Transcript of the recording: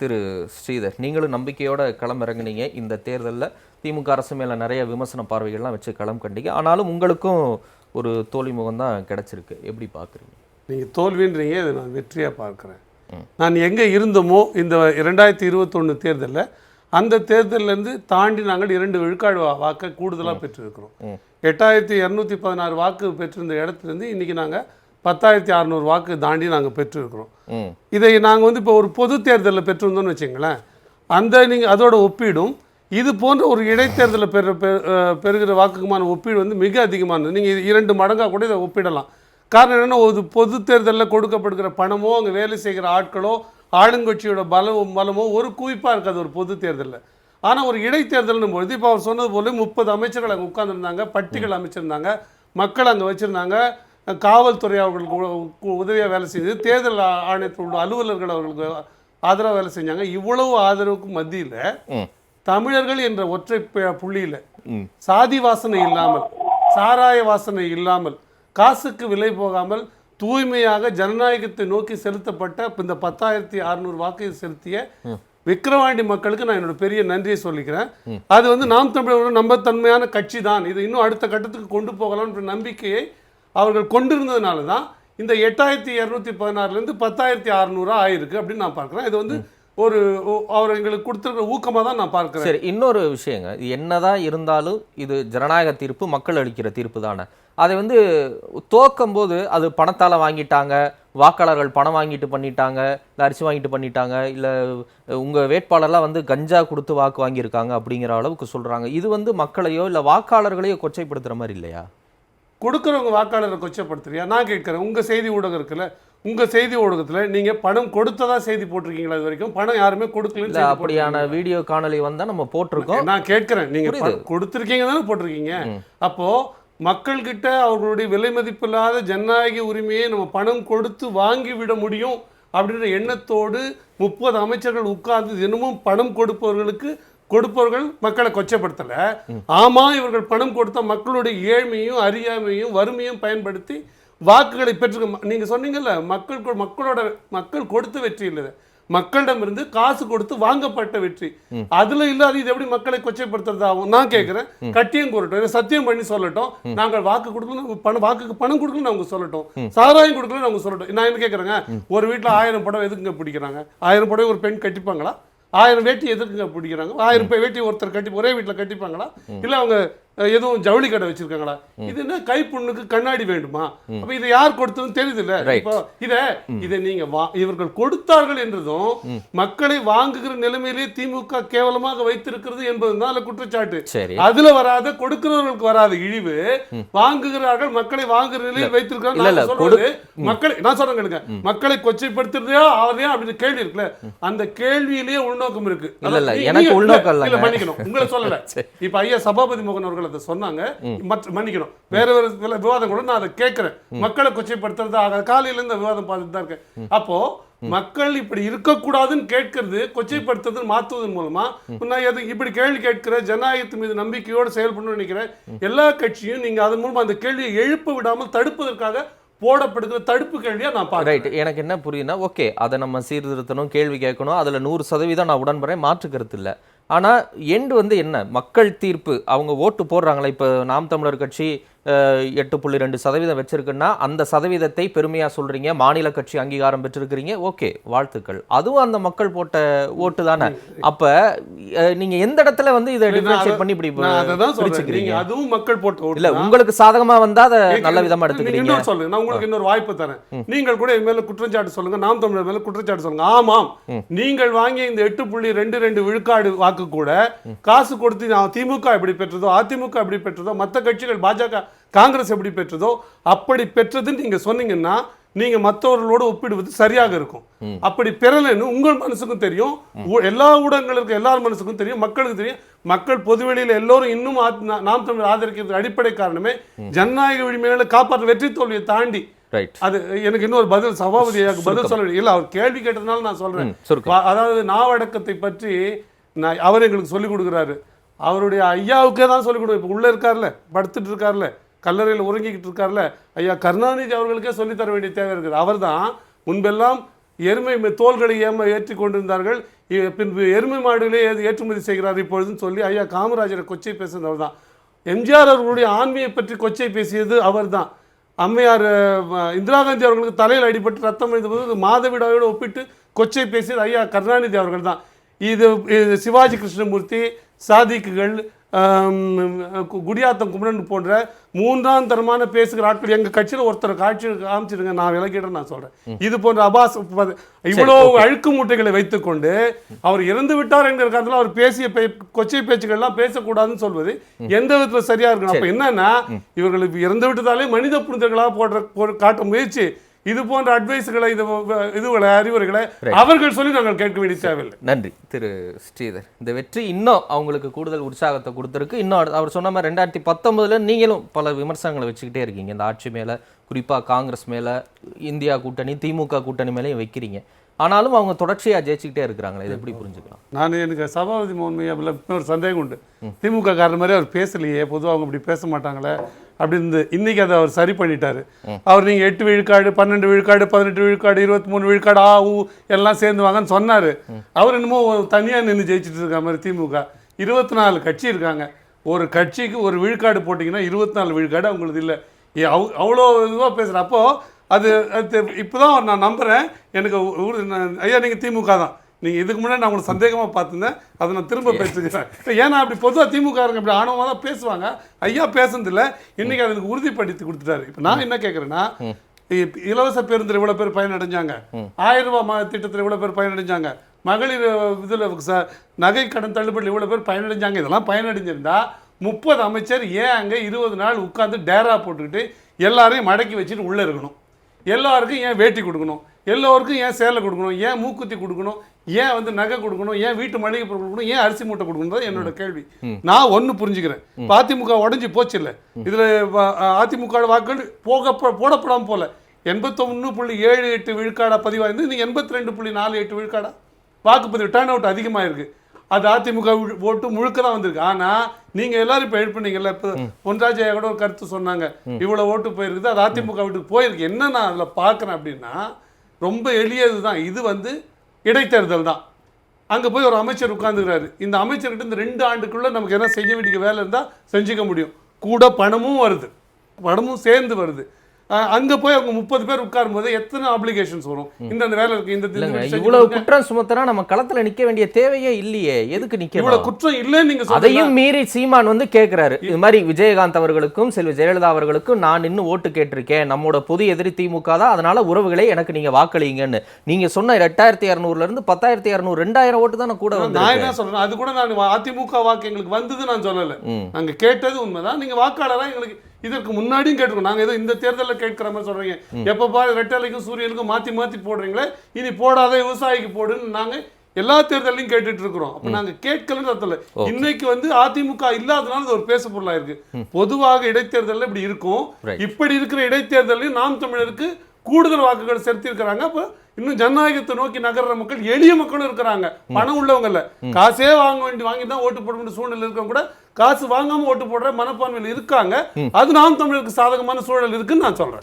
திரு ஸ்ரீதர், நீங்களும் நம்பிக்கையோட களம் இறங்குனீங்க. இந்த தேர்தலில் திமுக அரசு மேலே நிறைய விமர்சன பார்வைகள்லாம் வச்சு களம் கண்டீங்க. ஆனாலும் உங்களுக்கும் ஒரு தோல்வி முகம் தான் கிடச்சிருக்கு. எப்படி பார்க்குறீங்க? நீங்கள் தோல்வின்றீங்க, இதை நான் வெற்றியாக பார்க்குறேன். நான் எங்கே இருந்தோமோ இந்த 2021 தேர்தலில், அந்த தேர்தலேருந்து தாண்டி நாங்கள் 2 விழுக்காடு வாக்கை கூடுதலாக பெற்றிருக்கிறோம். 8216 வாக்கு பெற்றிருந்த இடத்துலேருந்து இன்றைக்கி நாங்கள் 10,600 வாக்கு தாண்டி நாங்கள் பெற்றிருக்கிறோம். இதை நாங்கள் இப்போ ஒரு பொது தேர்தலில் பெற்றிருந்தோம்னு வச்சுங்களேன், நீங்கள் அதோட ஒப்பீடும் இது போன்ற ஒரு இடைத்தேர்தலில் பெறுகிற வாக்குக்குமான ஒப்பீடு மிக அதிகமானது. நீங்கள் 2 மடங்காக கூட இதை ஒப்பிடலாம். காரணம் என்னென்னா, ஒரு பொது தேர்தலில் கொடுக்கப்படுகிற பணமோ, அங்கே வேலை செய்கிற ஆட்களோ, ஆளுங்கட்சியோட பலமோ ஒரு குவிப்பாக இருக்காது ஒரு பொது தேர்தலில். ஆனால் ஒரு இடைத்தேர்தல்னும் பொழுது இப்போ அவர் சொன்னது போல 30 அமைச்சர்கள் அங்கே உட்கார்ந்துருந்தாங்க, பட்டிகள் அமைச்சிருந்தாங்க, மக்கள் அங்கே வச்சுருந்தாங்க, காவல்துறை அவர்களுக்கு உதவியாக வேலை செய்யுது, தேர்தல் ஆணையத்தில் உள்ள அலுவலர்கள் அவர்களுக்கு ஆதரவாக வேலை செஞ்சாங்க. இவ்வளவு ஆதரவுக்கு மத்தியில் தமிழர்கள் என்ற ஒற்றை புள்ளியில் சாதி வாசனை இல்லாமல், சாராய வாசனை இல்லாமல், காசுக்கு விலை போகாமல் தூய்மையாக ஜனநாயகத்தை நோக்கி செலுத்தப்பட்ட இந்த 10,600 வாக்கு செலுத்திய விக்கிரவாண்டி மக்களுக்கு நான் என்னோட பெரிய நன்றியை சொல்லிக்கிறேன். அது நாம் தமிழர் நம்பத்தன்மையான கட்சி தான், இது இன்னும் அடுத்த கட்டத்துக்கு கொண்டு போகலாம்ன்ற நம்பிக்கையை அவர்கள் கொண்டிருந்ததுனால தான் இந்த 8,216 10,600 ஆயிருக்கு அப்படின்னு நான் பார்க்குறேன். இது அவர் எங்களுக்கு கொடுத்துருக்கிற ஊக்கமாக தான் நான் பார்க்குறேன். சரி, இன்னொரு விஷயங்க, இது என்னதான் இருந்தாலும் இது ஜனநாயக தீர்ப்பு, மக்கள் அளிக்கிற தீர்ப்பு தானே. அதை தோக்கும் போது அது பணத்தால் வாங்கிட்டாங்க, வாக்காளர்கள் பணம் வாங்கிட்டு பண்ணிட்டாங்க, இல்லை அரிசி வாங்கிட்டு பண்ணிட்டாங்க, இல்லை உங்கள் வேட்பாளர்லாம் கஞ்சா கொடுத்து வாக்கு வாங்கியிருக்காங்க அப்படிங்கிற அளவுக்கு சொல்கிறாங்க. இது மக்களையோ இல்லை வாக்காளர்களையோ கொச்சைப்படுத்துகிற மாதிரி இல்லையா? கொடுக்குறவங்க வாக்காளரை கொச்சப்படுத்துறியா? நான் கேட்குறேன், உங்கள் செய்தி ஊடகம் இருக்குல்ல, உங்கள் செய்தி ஊடகத்தில் நீங்கள் பணம் கொடுத்ததா செய்தி போட்டிருக்கீங்களா? இது வரைக்கும் பணம் யாருமே கொடுக்கல. அப்படியான வீடியோ காணொலி வந்தால் நம்ம போட்டிருக்கோம். நான் கேட்குறேன், நீங்கள் கொடுத்துருக்கீங்க தானே போட்டிருக்கீங்க. அப்போது மக்கள்கிட்ட அவர்களுடைய விலை மதிப்பில்லாத ஜனநாயக உரிமையை நம்ம பணம் கொடுத்து வாங்கிவிட முடியும் அப்படின்ற எண்ணத்தோடு 30 அமைச்சர்கள் உட்கார்ந்து தினமும் பணம் கொடுப்பவர்கள் மக்களை கொச்சப்படுத்தலை. ஆமாம், இவர்கள் பணம் கொடுத்த மக்களுடைய ஏழ்மையும் அறியாமையும் வறுமையும் பயன்படுத்தி வாக்குகளை பெற்று, நீங்கள் சொன்னீங்கல்ல, மக்கள் கொடுத்த வெற்றி இல்லை, மக்களிடமிருந்து காசு கொடுத்து வாங்கப்பட்ட வெற்றி. அதுல இல்லாத இது எப்படி மக்களை கொச்சைப்படுத்துறது ஆகும்? நான் கேட்கிறேன், கட்டியம் கூறட்டும், சத்தியம் பண்ணி சொல்லட்டும், நாங்கள் வாக்கு கொடுக்கணும், வாக்குக்கு பணம் கொடுக்கணும்னு அவங்க சொல்லட்டும், சாராயம் கொடுக்கணும்னு அவங்க சொல்லட்டும். நான் என்ன கேட்கறேங்க, ஒரு வீட்டில் 1000 புடவை எதுக்குங்க பிடிக்கிறாங்க? 1000 புடவை ஒரு பெண் கட்டிப்பாங்களா? 1000 வேட்டி எதுக்குங்க பிடிக்கிறாங்க? 1000 வேட்டி ஒருத்தர் கட்டி ஒரே வீட்டில் கட்டிப்பாங்களா? இல்லை அவங்க எதுவும் ஜவுளி கடை வச்சிருக்காங்களா? இது என்ன கைப்புண்ணுக்கு கண்ணாடி வேண்டுமா? அப்ப இதை யார் கொடுத்ததுன்னு தெரியுது இல்ல. இப்போ இதை நீங்க இவர்கள் கொடுத்தார்கள் என்றதும் மக்களை வாங்குகிற நிலைமையிலே திமுக கேவலமாக வைத்திருக்கிறது என்பதுதான் குற்றச்சாட்டு. அதுல வராத, கொடுக்கிறவர்களுக்கு வராத இழிவு, வாங்குகிறார்கள், மக்களை வாங்குகிற நிலையில் வைத்திருக்கிறார்கள். மக்களை நான் சொல்றேங்க, மக்களை கொச்சைப்படுத்துறதா அவரையா அப்படின்னு கேள்வி இருக்குல்ல, அந்த கேள்வியிலேயே உள்நோக்கம் இருக்கு. மன்னிக்கணும், உங்களை சொல்லல. இப்ப ஐயா சபாபதி மோகன் அவர்கள் அதை சொன்னாங்க, மன்னிக்கணும், வேற விவாதம் கூட நான் அதை கேட்கிறேன். மக்களை கொச்சைப்படுத்துறது காலையில இருந்து விவாதம் பார்த்துட்டு தான் இருக்கேன். அப்போ மக்கள் இப்படி இருக்கக்கூடாதுன்னு கேட்கறது, கொச்சைப்படுத்துறது மாற்றுவதன் மூலமா நான் இப்படி கேள்வி கேட்கிற ஜனநாயகத்தின் மீது நம்பிக்கையோடு செயல்படணும்னு நினைக்கிறேன். எல்லா கட்சியும் நீங்க அதன் மூலமா அந்த கேள்வியை எழுப்ப விடாமல் தடுப்பதற்காக போடப்படுகிற தடுப்பு கேள்வியா நான் பார்க்கிறேன். எனக்கு என்ன புரியுதுன்னா, ஓகே, அதை நம்ம சீர்திருத்தணும், கேள்வி கேட்கணும், அதுல 100% நான் உடன்படுறேன், மாற்று கருத்து இல்லை. ஆனால் எண்டு என்ன, மக்கள் தீர்ப்பு, அவங்க ஓட்டு போடுறாங்களா? இப்போ நாம் தமிழர் கட்சி 8.2% வச்சிருக்குன்னா அந்த சதவீதத்தை பெருமையாக சொல்கிறீங்க, மாநில கட்சி அங்கீகாரம் பெற்றிருக்கிறீங்க, ஓகே, வாழ்த்துக்கள். அதுவும் அந்த மக்கள் போட்ட ஓட்டு தானே. அப்போ நீங்கள் எந்த இடத்துல இதை டிஃபரன்ஷியேட் பண்ணி இப்படி பிரிச்சுக்கிறீங்க? அதுவும் மக்கள் போட்ட ஓட்டு இல்லை, உங்களுக்கு சாதகமாக வந்தால் அதை நல்ல விதமாக எடுத்துக்கிறீங்க. சொல்லுங்க, நான் உங்களுக்கு இன்னொரு வாய்ப்பு தரேன். நீங்கள் கூட என் மேலே குற்றச்சாட்டு சொல்லுங்க, நாம் தமிழர் மேலே குற்றச்சாட்டு சொல்லுங்க. ஆமாம், நீங்கள் வாங்கிய இந்த 8.22 விழுக்காடு வாக்கு கூட காசு கொடுத்து திமுக எப்படி பெற்றதோ, அதிமுக எப்படி பெற்றதோ, மற்ற கட்சிகள் பாஜக காங்கிரஸ் எப்படி பெற்றதோ அப்படி பெற்றதுன்னு நீங்க சொன்னீங்கன்னா நீங்க மற்றவர்களோடு ஒப்பிடுவது சரியாக இருக்கும். அப்படி பெறலன்னு உங்கள் மனசுக்கும் தெரியும், எல்லா ஊடகங்களுக்கும் எல்லார் மனசுக்கும் தெரியும், மக்களுக்கு தெரியும். மக்கள் பொதுவெளியில் எல்லோரும் இன்னும் நாம் தமிழர் ஆதரிக்கிறது அடிப்படை காரணமே ஜனநாயக உரிமைகளை காப்பாற்ற வெற்றி தோல்வியை தாண்டி. அது எனக்கு இன்னொரு பதில் சபாபதியாக பதில் சொல்ல இல்லை, அவர் கேள்வி கேட்டதுனால நான் சொல்றேன். அதாவது நாவடக்கத்தை பற்றி அவர் எங்களுக்கு சொல்லிக் கொடுக்குறாரு. அவருடைய ஐயாவுக்கே தான் சொல்லிக் கொடுக்குறாரு. இப்போ உள்ள இருக்கார்ல, படுத்துட்டு இருக்கார்ல, கல்லறையில் உறங்கிக்கிட்டு இருக்கார்ல, ஐயா கருணாநிதி அவர்களுக்கே சொல்லித்தர வேண்டிய தேவை இருக்குது. அவர் தான் முன்பெல்லாம் எருமை தோள்களை ஏற்றி கொண்டிருந்தார்கள். பின்பு எருமை மாடுகளே ஏற்றுமதி செய்கிறார் இப்பொழுதுன்னு சொல்லி ஐயா காமராஜரை கொச்சை பேசுனவர் தான். எம்ஜிஆர் அவர்களுடைய ஆண்மையை பற்றி கொச்சை பேசியது அவர் தான். அம்மையார் இந்திரா காந்தி அவர்களுக்கு தலையில் அடிபட்டு ரத்தம் எழுந்தபோது மாதவிடாயோடு ஒப்பிட்டு கொச்சை பேசியது ஐயா கருணாநிதி அவர்கள் தான். இது சிவாஜி கிருஷ்ணமூர்த்தி, சாதிக்குகள், குடியாத்தம் குமரன் போன்ற மூன்றாம் தரமான பேசுகிற ஆட்கள் எங்கள் கட்சியில் ஒருத்தர் காட்சி காமிச்சிருங்க, நான் விலகிடுறேன் நான் சொல்கிறேன். இது போன்ற அபாஸ் இவ்வளோ அழுக்கு மூட்டைகளை வைத்துக்கொண்டு அவர் இறந்து விட்டார் என்கிற காரணத்தில் அவர் பேசிய கொச்சை பேச்சுக்கள்லாம் பேசக்கூடாதுன்னு சொல்வது எந்த விதத்தில் சரியா இருக்கணும்? அப்போ என்னன்னா இவர்களுக்கு இறந்து விட்டதாலே மனித புனிதர்களாக காட்ட முயற்சி, இது போன்ற அட்வைஸ்களை இதுகளை அறிவுரைகளை அவர்கள் சொல்லி நாங்கள் கேட்க வேண்டிய தேவையில்லை. நன்றி திரு ஸ்ரீதர். இந்த வெற்றி இன்னும் அவங்களுக்கு கூடுதல் உற்சாகத்தை கொடுத்துருக்கு. இன்னும் அவர் சொன்ன மாதிரி 2019 நீங்களும் பல விமர்சனங்களை வச்சுக்கிட்டே இருக்கீங்க. இந்த ஆட்சி மேலே, குறிப்பாக காங்கிரஸ் மேலே, இந்தியா கூட்டணி, திமுக கூட்டணி மேலேயும் வைக்கிறீங்க. ஆனாலும் அவங்க தொடர்ச்சியாக ஜெயிச்சுக்கிட்டே இருக்கிறாங்களே, இதை எப்படி புரிஞ்சுக்கலாம்? எனக்கு சபாபதி மோகன் மையாவில் ஒரு சந்தேகம் உண்டு. திமுக காரணம் மாதிரி அவர் பேசலையே, பொதுவாக அவங்க இப்படி பேச மாட்டாங்களே அப்படின்னு. இன்னைக்கு அதை அவர் சரி பண்ணிட்டாரு. அவர் நீங்கள் 8 விழுக்காடு, 12 விழுக்காடு, 18 விழுக்காடு, 23 விழுக்காடு எல்லாம் சேர்ந்து வாங்கன்னு சொன்னார். அவர் என்னமோ தனியாக நின்று ஜெயிச்சுட்டு இருக்க மாதிரி. திமுக 24 கட்சி இருக்காங்க. ஒரு கட்சிக்கு ஒரு விழுக்காடு போட்டிங்கன்னா 24 விழுக்காடு அவங்களுக்கு இல்லை. அவ்வளோ இதுவாக பேசுகிறேன். அப்போது அது இப்போ தான் நான் நம்புகிறேன். எனக்கு ஐயா நீங்கள் திமுக தான், நீங்கள் இதுக்கு முன்னாடி நான் உங்களுக்கு சந்தேகமாக பார்த்துருந்தேன், அதை நான் திரும்ப பேசுகிறேன். ஏன்னா அப்படி பொதுவாக திமுகங்க அப்படி ஆணவமாக தான் பேசுவாங்க. ஐயா பேசுனதில்லை, இன்றைக்கி அது எனக்கு உறுதிப்படுத்தி கொடுத்துட்டாரு. இப்போ நான் என்ன கேட்குறேன்னா, இலவச பேருந்தில் இவ்வளோ பேர் பயனடைஞ்சாங்க, 1000 ரூபாய் திட்டத்தில் இவ்வளோ பேர் பயனடைஞ்சாங்க, மகளிர் இதில் நகை கடன் தள்ளுபடி இவ்வளோ பேர் பயனடைஞ்சாங்க. இதெல்லாம் பயனடைஞ்சிருந்தா 30 அமைச்சர் ஏன் அங்கே 20 நாள் உட்காந்து டேரா போட்டுக்கிட்டு எல்லாரையும் மடக்கி வச்சுட்டு உள்ளே இருக்கணும்? எல்லாருக்கும் ஏன் வேட்டி கொடுக்கணும்? எல்லோருக்கும் ஏன் சேலை கொடுக்கணும்? ஏன் மூக்குத்தி கொடுக்கணும்? ஏன் நகை கொடுக்கணும்? ஏன் வீட்டு மளிகை பொருள் கொடுக்கணும்? ஏன் அரிசி மூட்டை கொடுக்கணும்? என்னோட கேள்வி. நான் ஒன்று புரிஞ்சுக்கிறேன், அதிமுக உடஞ்சி போச்சு இல்லை, இதில் அதிமுக வாக்குகள் போடப்படாமல் போல 81.78 விழுக்காடா பதிவாயிருந்து, நீங்கள் 82.48 விழுக்காடா வாக்குப்பதிவு டர்ன் அவுட் அதிகமாக இருக்குது. அது அதிமுக ஓட்டு முழுக்க தான் வந்திருக்கு. ஆனால் நீங்கள் எல்லாரும் இப்போ எழுப்பினீங்கல்ல, இப்போ பொன்ராஜ் கூட ஒரு கருத்து சொன்னாங்க, இவ்வளோ ஓட்டு போயிருக்குது, அது அதிமுக வீட்டுக்கு போயிருக்கு. என்ன நான் அதில் பார்க்குறேன் அப்படின்னா, ரொம்ப எளியது தான். இது இடைத்தேர்தல் தான். அங்கே போய் ஒரு அமைச்சர் உட்காந்துக்கிறாரு. இந்த அமைச்சர்கிட்ட இந்த 2 ஆண்டுக்குள்ளே நமக்கு என்ன செய்ய வேண்டிய வேலை இருந்தால் செஞ்சுக்க முடியும். கூட பணமும் வருது, பணமும் சேர்ந்து வருது. அங்கே போய் அவங்க 30 பேர் உட்காரும் போது எத்தனை ஆப்ளிகேஷன்ஸ் வரும்? இந்த வேலை இருக்கு, இந்த இவ்வளவு குற்றம் சுமத்தினா நம்ம களத்துல நிக்க வேண்டிய தேவையே இல்லையே, எதுக்கு நிக்க? இவ்வளவு குற்றம் இல்லைன்னு நீங்க அதையும் மீறி சீமான் கேட்கிறாரு. இது மாதிரி விஜயகாந்த் அவர்களுக்கும் செல்வி ஜெயலலிதா அவர்களுக்கும் நான் இன்னும் ஓட்டு கேட்டிருக்கேன், நம்மோட பொது எதிரி திமுக தான், அதனால உறவுகளை எனக்கு நீங்க வாக்களிங்கன்னு. நீங்க சொன்ன 8200 இருந்து 10200 2000 ஓட்டு தானே கூட வந்து. நான் என்ன சொல்றேன், அது கூட நான் அதிமுக வாக்கு எங்களுக்கு வந்தது நான் சொல்லல, நாங்க கேட்டது உண்மைதான். நீங்க வாக்காளரா எங்களுக்கு இதற்கு முன்னாடியும் கேட்டுருக்கோம். நாங்கள் ஏதோ இந்த தேர்தலில் கேட்குற மாதிரி சொல்கிறீங்க, எப்போ பாரு ரெட்டலைக்கும் சூரியனுக்கும் மாற்றி போடுறீங்களே, இனி போடாத விவசாயிக்கு போடுன்னு நாங்கள் எல்லா தேர்தலையும் கேட்டுட்டு இருக்கிறோம். அப்போ நாங்கள் கேட்கலன்னு அர்த்தம். இன்னைக்கு அதிமுக இல்லாதனால ஒரு பேசு பொருளாக இருக்கு. பொதுவாக இடைத்தேர்தலில் இப்படி இருக்கும். இப்படி இருக்கிற இடைத்தேர்தலையும் நாம் தமிழருக்கு கூடுதல் வாக்குகள் செலுத்தியிருக்கிறாங்க. அப்போ இன்னும் ஜனநாயகத்தை நோக்கி நகர்ற மக்கள், எளிய மக்களும் இருக்கிறாங்க, பணம் உள்ளவங்க இல்ல, காசே வாங்கி தான் ஓட்டு போட வேண்டிய சூழ்நிலை இருக்கவங்க கூட காசு வாங்காம ஓட்டு போடுற மனப்பான்மையில் இருக்காங்க. அது நாம் தமிழருக்கு சாதகமான சூழல் இருக்குன்னு நான் சொல்றேன்.